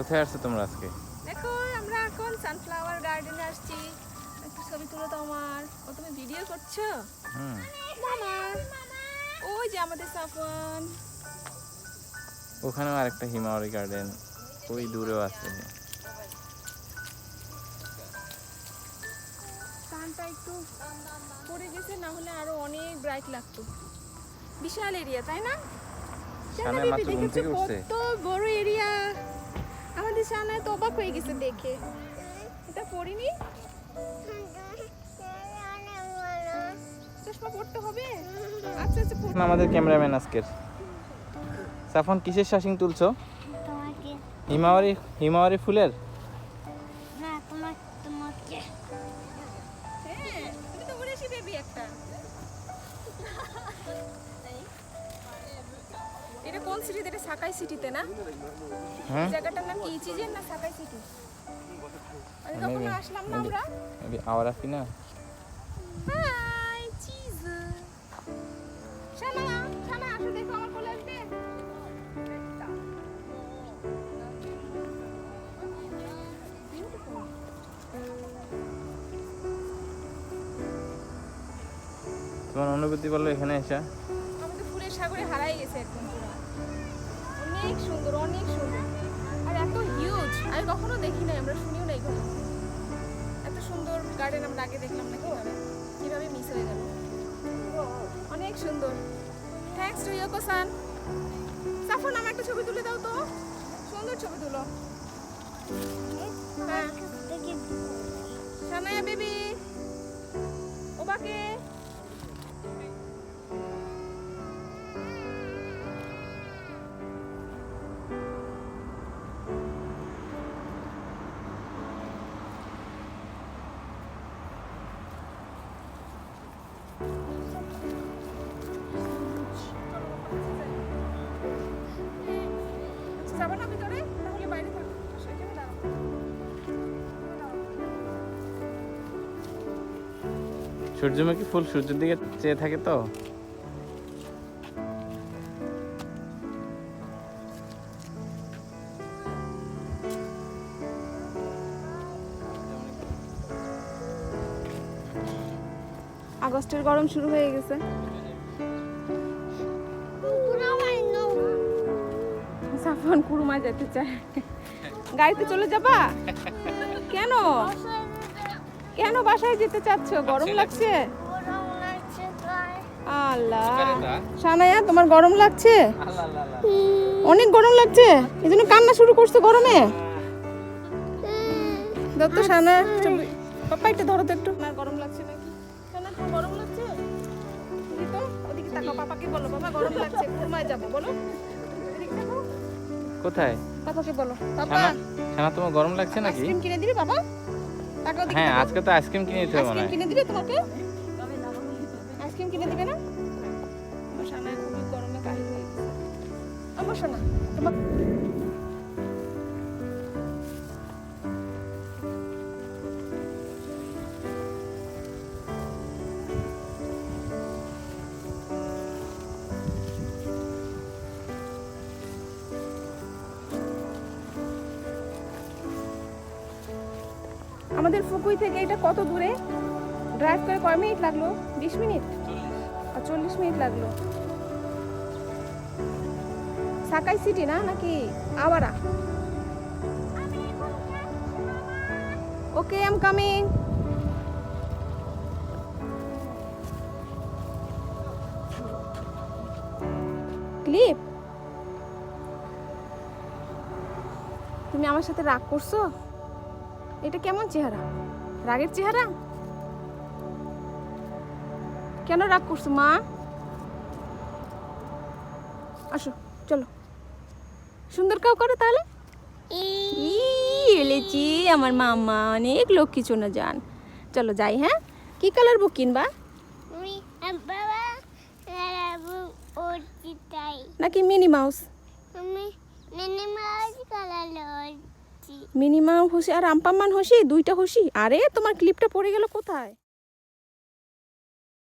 কোথায় আসছো তোমরা আজকে? দেখো আমরা এখন সানফ্লাওয়ার গার্ডেনে আসছি। একটু ছবি তুলো তো আমার। ও তুমি ভিডিও করছো? মামা ওই যে আমাদের সাফওয়ান। ওখানেও আরেকটা হিমাওয়ারি গার্ডেন ওই দূরেও আছে। সানটা একটু পড়ে গেছে, না হলে আরো অনেক ব্রাইট লাগতো। বিশাল এরিয়া, তাই না? সানা মাত্র ঘুম থেকে উঠছে। কত বড় এরিয়া। আমাদের সানায় তো অবাক হয়ে গেছে দেখে। এটা পড়িনি? চশমা পড়তে হবে? আচ্ছা আচ্ছা পড়। আমাদের ক্যামেরাম্যান আজকের। সাফওয়ান কিসের শাসিং তুলছো? তোমাকে হিমাওয়ারি ফুলের? না তোমাকে হ্যাঁ, তুমি তো উড়েছি বেবি একটা। এটা কোন সিটিতে? এটা সাকাই সিটিতে না? হ্যাঁ, জায়গাটার নাম কি ইচিজেন না সাকাই সিটি? আমি কখনো আসলাম না আমরা। আওয়ার আফি না। High cheese. শানা শানা আসো দেখো আমার কোলে আসবে। তোমার অনুভূতি বলো এখানে এসে? আমাদের ফুলের সাগরে হারাই গেছে একদম পুরো। অনেক সুন্দর, অনেক সুন্দর। আর এত হিউজ, আমি কখনো দেখি নাই, আমরা শুনিও নাই কখনো। এত সুন্দর গার্ডেন আমরা আগে দেখলাম না। কিভাবে মিস হয়ে গেল। অনেক সুন্দর। Thanks to ইয়োকো-সান। সাফওয়ান আমার একটা ছবি তুলে দাও তো। সুন্দর ছবি তুলো। হ্যাঁ শানায়া বেবি ওবাকে। যাবো না ভিতরে? তাহলে বাইরে থাকো। সেখানে দাঁড়াও। সূর্যমুখী ফুল সূর্যের দিকে চেয়ে থাকে তো। আগস্টের গরম শুরু হয়ে গেছে। সাফওয়ান কুরুমা যেতে চায়। গাড়িতে চলে যাবা? কেন কেন বাসায় যেতে চাচ্ছ? গরম লাগছে? আল্লাহ শানায়া তোমার গরম লাগছে? অনেক গরম লাগছে, এই জন্য কান্না শুরু করছো গরমে? দাও তো শানা, পাপা একটু ধরো তো একটু। আমার গরম লাগছে নাকি? শানা তোমার গরম লাগছে? দেখি তো, ওদিকে তাকাও, পাপাকে বলো বাবা গরম লাগছে, ঘুমায় যাবো বলো। এদিকে তাকাও, কোথায়? পাপাকে বলো পাপা শানা শানা তোমার গরম লাগছে নাকি? আইসক্রিম কিনে দিবি বাবা? তাকাও দিকে। হ্যাঁ, আজকে তো আইসক্রিম কিনে দিতে হবে মনে আইসক্রিম হয়। কিনে দিবে তোমাকে? আইসক্রিম কিনে দিবে না? আমার শানা খুবই গরমে কাহিল হয়ে গেছে। আমার শানা তোমার আমাদের ফুকুই থেকে এটা কত দূরে? ড্রাইভ করে কয় মিনিট লাগলো? 20 মিনিট আর 40 মিনিট লাগলো। সাকাই সিটি না নাকি আওয়ারা? Okay I am coming. ক্লিপ, তুমি আমার সাথে রাগ করছো? এটা কেমন চেহারা? রাগের চেহারা? কেন রাগ করছো মা? আসো চলো। সুন্দর কাউ করে তাহলে? এলেছি আমার মামা, অনেক লক্ষ্মী চোনা যান। চলো যাই। হ্যাঁ, কি কালার বুক কিনবা? নাকি মিনি মাউস? মিনি মাউস খুশি আর আম্পাম্মান খুশি, দুইটা খুশি। আরে তোমার ক্লিপটা পড়ে গেল কোথায়?